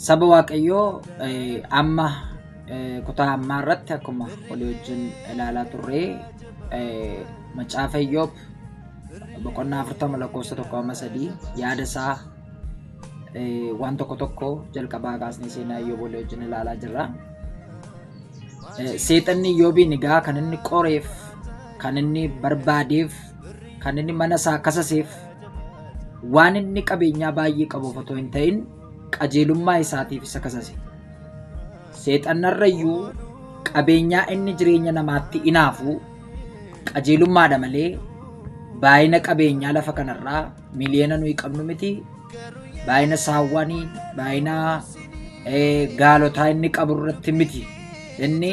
saba waaqayyoo amma kutaa ammaa irratti akkuma walii wajjin ilaalaa turree macaafa Iyyoob boqonnaa 40 lakkoofsa 1-3 yaada isaa waan tokko jalqabaa kaasnee seenaa Iyyoob walii wajjin ilaalaa jirra. Seexanni Iyyoobiin egaa kan inni qoreef, kan inni barbaadeef, kan inni mana isaa kasaseef waan inni qabeenyaa baay'ee qabuuf otoo hin ta'in qajeelummaa isaatiif isa kasase. Seexannarrayyuu qabeenyaa inni jireenya namaatti inaafu qajeelummaadha malee baay'ina qabeenyaa lafa kanarraa miliyoona nuyi qabnu miti. Baay'ina saawwanii, baay'ina gaalotaa inni qabu irratti miti. Inni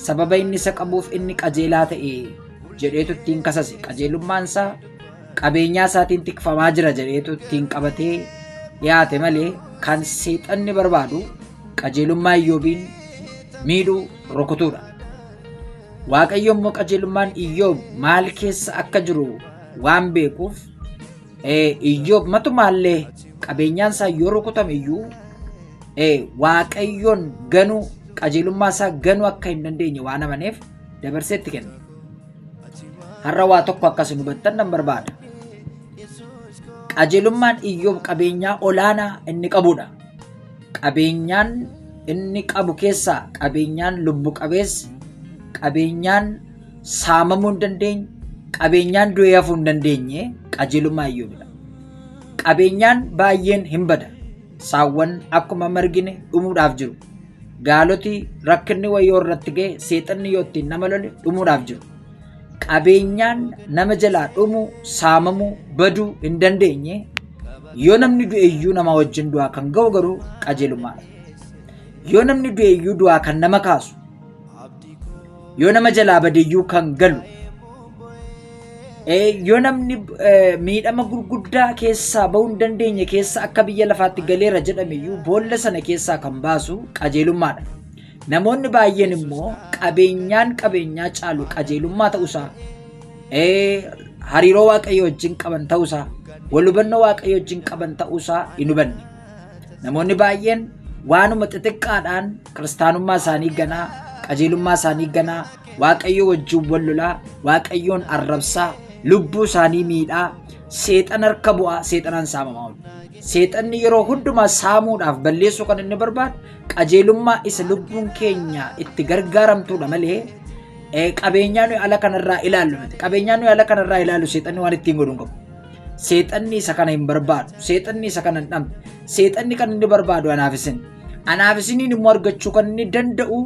sababa inni isa qabuuf inni qajeelaa ta'e jedheetu ittiin kasase. Qajeelummaan isaa qabeenyaa isaatiin tikfamaa jira jedheetu ittiin qabatee dhiyaate malee kan seexanni barbaadu qajeelummaa Iyyoobiin miidhuu, rukutuudha. Waaqayyo immoo qajeelummaan Iyyoob maal keessa akka jiru waan beekuuf Iyyoob matumaallee qabeenyaan isaa yoo rukutame iyyuu Waaqayyoon ganuu, qajeelummaa isaa ganuu akka hin dandeenye waan amaneef dabarsee itti kenna. Har'a waa tokko akkas hubattan nan barbaada. Qajeelummaan Iyyoob qabeenyaa olaanaa inni qabudha. Qabeenyaan inni qabu keessaa qabeenyaan lubbu qabeessi, qabeenyaan saamamuu hin dandeenye, qabeenyaan du'ee hafuu hin dandeenye qajeelummaa Iyyoobidha. Qabeenyaan baay'een hin bada. Saawwan akkuma margine dhumuudhaaf jiru. Gaaloti rakkinni wayyoo irratti ga'e seexanni yoo ittiin nama lole dhumuudhaaf jiru. Qabeenyaan nama jalaa dhumuu, saamamuu, baduu hin dandeenye yoo namni du'e iyyuu nama wajjin du'aa kan ga'u garuu qajeelummaadha. Yoo namni du'e iyyuu du'aa kan nama kaasu, yoo nama jalaa bade iyyuu kan galu, yoo namni miidhama gurguddaa keessaa bahuu hin dandeenye keessa akka biyya lafaatti galeera jedhame iyyuu boolla sana keessaa kan baasu qajeelummaadha. Namoonni baay'een immoo qabeenyaa caalu qajeelummaa ta'uusaa, hariiroo waaqayyo wajjin qaban ta'uusaa, wal hubannoo waaqayyo wajjin qaban ta'uusaa hin hubanne. Namoonni baay'een waanuma xixiqqaadhaan kiristaanummaa isaanii ganaa, qajeelummaa isaanii ganaa, waaqayyo wajjin wal lolaa, waaqayyoon arrabsaa, lubbuu isaanii miidhaa, seexan harka bu'aa, seexanaan saamamaa oolu. Seexanni yeroo hundumaa saamuudhaaf balleessuu kan inni barbaadu qajeelummaa isa lubbuun keenya itti gargaaramtuudha malee qabeenyaa nuyi ala kanarraa ilaallu miti. Qabeenyaa nuyi ala kanarraa ilaallu seexanni waan ittiin godhu hin qabu. Seexanni isa kana hin barbaadu. Seexanni isa kana hin dhabne. Seexanni kan inni barbaadu anaaf isin. Anaaf isiniin immoo argachuu kan inni danda'u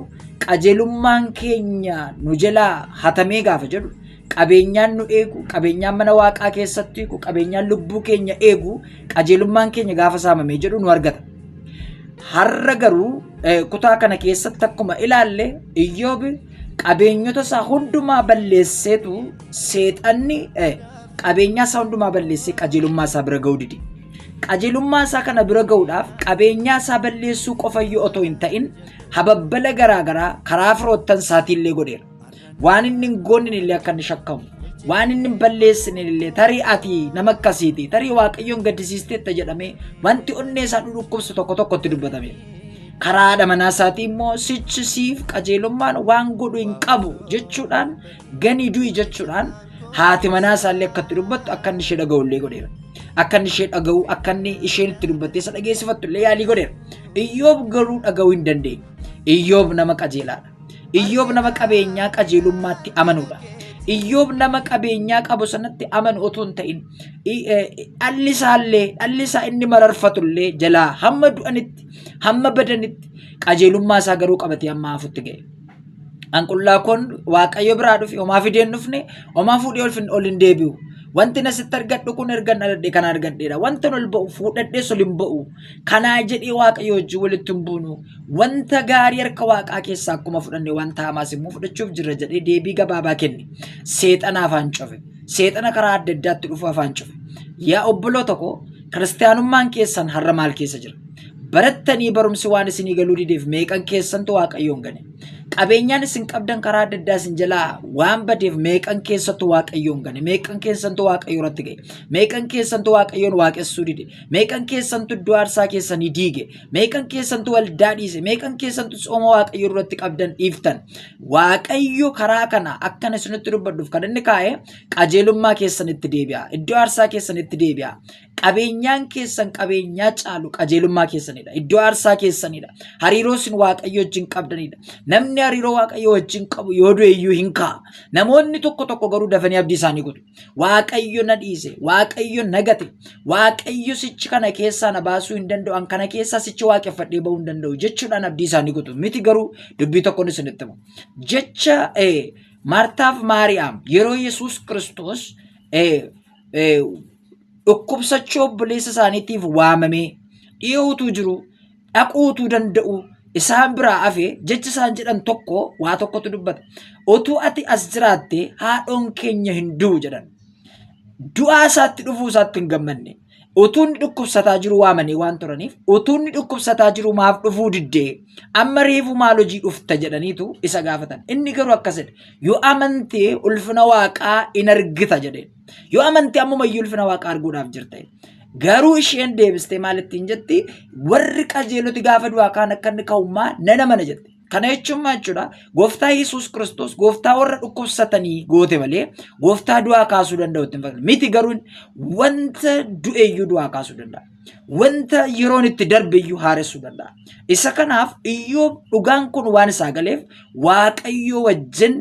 qajeelummaan keenya nu jalaa hatamee gaafa jedhu qabeenyaan nu eegu, qabeenyaan mana waaqaa keessatti eegu, qabeenyaan lubbuu keenya eegu, qajeelummaan keenya gaafa saamamee jedhu nu argata. Har'a garuu kutaa kana keessatti akkuma ilaalle Iyyoob qabeenyota isaa hundumaa balleesseetu seexanni qabeenyaa isaa hundumaa balleessee qajeelummaa isaa bira ga'uu dide. Qajeelummaa isaa kana bira ga'uudhaaf qabeenyaa isaa balleessuu qofayyuu otoo hin ta'in hababbala garaagaraa karaa firoottan isaatiillee godheera. Waan inni hin goonne illee akka inni shakkamu, waan inni hin balleessine illee tarii ati nama akkasiiti, tarii waaqayyoon gaddisiisteetta jedhamee wanti onnee isaa dhukkubsu tokkotti dubbatameera. Karaadha manaa isaatii immoo sichisiif qajeelummaan waan godhu hin qabu jechuudhaan ganii du'i jechuudhaan haati manaa isaallee akka itti dubbattu akka inni ishee dhaga'ullee godheera. Akka inni ishee dhaga'u, akka inni isheen itti dubbattee isa dhageessifattu illee yaalii godheera. Iyyoob garuu dhaga'uu hin dandeenye. Iyyoob nama qajeelaadha. Iyyoob nama qabeenyaa qajeelummaatti amanuudha. Iyyoob nama qabeenyaa qabu sanatti amanu otoo hin ta'in dhalli isaa inni mararfatullee jalaa hamma du'anitti, hamma badanitti qajeelummaa isaa garuu qabatee hamma hafutti ga'e. Anqullaakoon waaqayyo biraa dhufe homaa fideen dhufne, homaa fuudhee ol hin deebi'u. Wanti nasitti argadhu kun ergan argadhe kan argadheedha. Wanta ol ba'u fuudhadhee ol hin ba'u. Kanaa jedhee waaqayyo wajjin walitti hin buunu. Wanta gaarii harka waaqaa keessaa akkuma fudhanne wanta hamaas immoo fudhachuuf jirra jedhee deebii gabaabaa kenne. Seexana afaan cufe. Seexana karaa adda addaatti dhufu afaan cufe. Yaa obboloota koo kiristaanummaan keessan har'a maal keessa jira? Barattanii barumsi waan isinii galuu dideef meeqan keessantu waaqayyoon gane? qabeenyaan isin qabdan karaa adda addaa isin jalaa waan badeef meeqan keessattuu waaqayyoon gane, meeqan keessattuu waaqayyo irratti ga'e, meeqan keessattuu waaqayyoon waaqessuu dide, meeqan keessattuu iddoo aarsaa keessanii diige, meeqan keessattuu waldaa dhiise, meeqan keessattuu sooma waaqayyo irratti qabdan dhiiftan. Waaqayyo karaa kana akkan isinitti dubbadhuuf kan inni kaa'e qajeelummaa keessanitti deebi'a, iddoo aarsaa keessanitti deebi'a. Qabeenyaan keessan qabeenyaa caalu qajeelummaa keessanidha. Iddoo aarsaa keessanidha. Hariiroo isin waaqayyo wajjin qabdanidha. Namni hariiroo waaqayyo wajjin qabu yoo du'e iyyuu hin ka'a. Namoonni tokko garuu dafanii abdii isaanii kutu. Waaqayyo na dhiise, waaqayyo na gate, waaqayyo sichi kana keessaa na baasuu hin danda'u, an kana keessaa sichi waaqeffadhee bahuu hin danda'u jechuudhaan abdii isaanii kutu. Miti garuu dubbii tokkoon isinitti himu. Jecha Maartaaf Maariyaam yeroo Yesuus Kiristoos dhukkubsachuu obboleessa isaaniitiif waamamee dhiyootuu jiru dhaquutuu danda'u isaan biraa hafee jecha isaan jedhan tokko waa tokkotu dubbata. Otuu ati as jiraatte haadhoon keenya hin du'u jedhan. Du'aa isaatti dhufuu isaatti hin gammanne. Utuu inni dhukkubsataa jiru waamanii waan turaniif utuu inni dhukkubsataa jiru maaf dhufuu diddee amma reefu maal hojii dhufta jedhaniitu isa gaafatan. Inni garuu akkasidha. Yoo amantee ulfina waaqaa in argita jedheen. Yoo amantee ammumayyuu ulfina waaqaa arguudhaaf jirta. Garuu isheen deebistee maalittiin jetti warri qajeeloti gaafa du'aa kaan akka inni ka'ummaa nana mana jette. Kana jechuun jechuudha gooftaa Yesuus Kiristoos gooftaa warra dhukkubsatanii goote malee gooftaa du'aa kaasuu danda'u ittiin fakkaatu. Miti garuu wanta du'eeyyuu du'aa kaasuu danda'a. Wanta yeroon itti darbeeyyuu haaressuu danda'a. Isa kanaaf Iyyoob dhugaan kun waan isaa galeef waaqayyo wajjin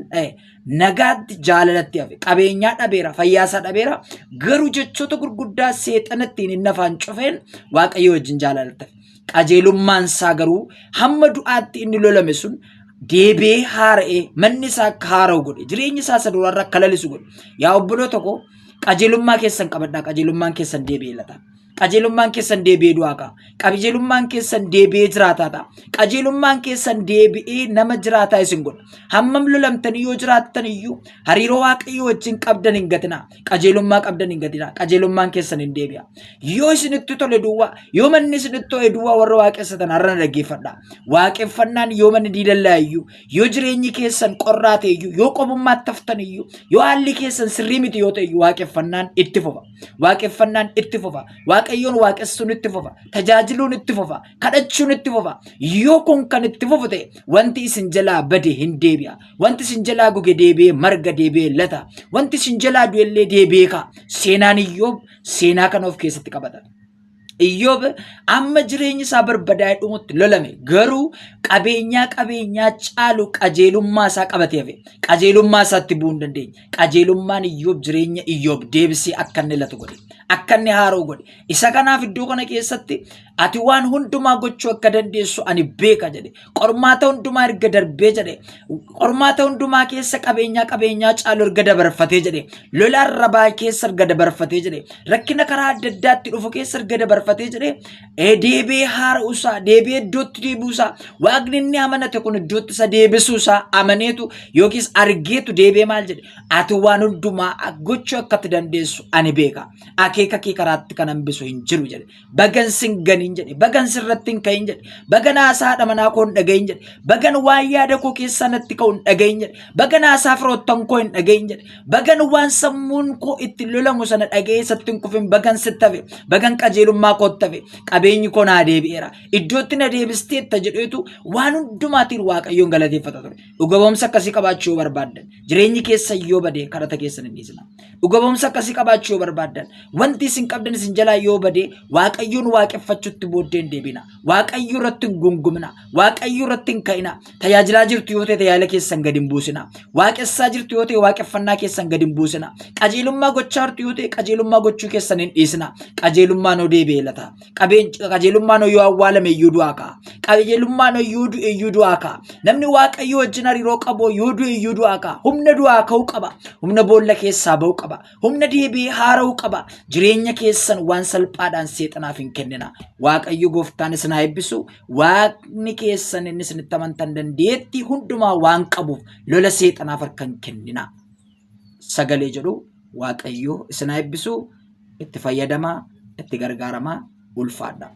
nagaatti jaalalatti hafe. Qabeenyaa dhabeera, fayyaasaa dhabeera. Garuu jechoota gurguddaa seexanattiin inni afaan cufeen waaqayyo wajjin jaalalatti hafe. Qajeelummaan isaa garuu hamma du'aatti inni lolame sun deebee haara'ee manni isaa akka haara'u godhe, jireenyi isaa isa duraarra akka lalisu godhe. Yaa obboloota koo qajeelummaa keessan qabadhaa, qajeelummaan keessan deebi'ee lata. Qajeelummaan keessan deebi'ee du'aa ka'a. Qajeelummaan keessan deebi'ee jiraataa ta'a. Qajeelummaan keessan deebi'ee nama jiraataa isin godha. Hammam lolamtanii yoo jiraattan iyyuu hariiroo waaqayyo wajjin qabdan hin gatinaa. Qajeelummaa qabdan hin gatinaa. Qajeelummaan keessan hin deebi'a. Yoo isinitti tole duwwaa, yoo manni isinitti tole duwwaa warra waaqessatan har'a dhaggeeffadha. Waaqeffannaan yoo manni diidallaa iyyuu, yoo jireenyi keessan qorraa ta'e iyyuu, yoo qobummaatti haftan iyyuu, yoo haalli keessan sirrii miti yoo ta'e iyyuu waaqeffannaan itti fufa. Waaqeffannaan itti fufa. Waaqayyoon waaqessuun itti fufa. Tajaajiluun itti fufa. Kadhachuun itti fufa. Yoo kun kan itti fufu ta'e wanti isin jalaa bade hin deebi'a. Wanti isin jalaa goge deebi'ee marga deebi'ee lata. Wanti isin jalaa du'ellee deebi'ee ka'a. Seenaan Iyyoob seenaa kana of keessatti qabata. Iyyoob amma jireenyi isaa barbadaa'ee dhumutti lolame garuu qabeenyaa caalu qajeelummaa isaa qabatee hafe. Qajeelummaa isaatti bu'uu hin dandeenye. Qajeelummaan Iyyoob jireenya Iyyoob deebisee akka inni latu godhe. Akka inni haara'u godhe. Isa kanaaf iddoo kana keessatti ati waan hundumaa gochuu akka dandeessu ani beeka jedhe. Qormaata hundumaa erga darbee jedhe. Qormaata hundumaa keessa qabeenyaa caalu erga dabarfatee jedhe. Lolaan rabaa keessa erga dabarfatee jedhe. Rakkina karaa adda addaatti dhufu keessa erga dabarfatee jedhe. Deebee haara'uusaa, deebee iddootti deebi'uusaa, waaqni inni amanate kun iddootti isa deebisuusaa amaneetu yookiis argeetu deebee maal jedhe. Ati waan hundumaa gochuu akkatti dandeessu ani beeka. Akeeka kee karaatti kan hambisu hin jiru jedhe. Bagan sin ganin jedhe. Bagan sirratti hin ka'in jedhe. Bagan haasaa manaa koo hin dhagahin jedhe. Bagan waan yaada koo keessaa natti ka'u hin dhagahin jedhe. Bagan haasaa firoottan koo hin dhagahin jedhe. Bagan waan sammuun koo itti lolamu sana dhaga'ee isatti hin kufin bagan sitti hafe. Bagan qajeelummaa kootti hafe. Qabeenyi koo naa deebi'eera. Iddootti na deebisteetta jedheetu waan hundumaatiin waaqayyoon galateeffata ture. Dhuga ba'umsa akkasii qabaachuu yoo barbaaddan jireenyi keessa yoo bade kadhata keessan hin dhiisina. Dhuga ba'umsa akkasii qabaachuu yoo barbaaddan wanti isin qabdan isin jalaa yoo bade waaqayyoon waaqeffachuutti booddee hin deebina. Waaqayyo irratti hin gungumina. Waaqayyo irratti hin ka'ina. Tajaajilaa jirtu yoo ta'e tajaajila keessan gadi hin buusina. Waaqessaa jirtu yoo ta'e waaqeffannaa keessan gadi hin buusina. Qajeelummaa gochaa jirtu yoo ta'e qajeelummaa gochuu keessan hin dhiisina. Qajeelummaan oo deebi'ee lata. Qajeelummaan oo yoo awwaalame iyyuu du'aa ka'a. Qajeelummaan oo yoo du'e iyyuu du'aa ka'a. Namni waaqayyo wajjin hariiroo qabu yoo du'e iyyuu du'aa ka'a. Humna du'aa ka'uu qaba. Humna boolla keessaa ba'uu qaba. Humna deebi'ee haara'uu qaba. Jireenya keessan waan salphaadhaan seexanaaf hin kennina. Waaqayyo gooftaan isin haa eebbisu. Waaqni keessan inni isinitti amantan dandeettii hundumaa waan qabuuf lola seexanaaf harka hin kennina. Sagalee jedhu Waaqayyo isin haa eebbisu. Itti fayyadamaa, itti gargaaramaa, ulfaadha.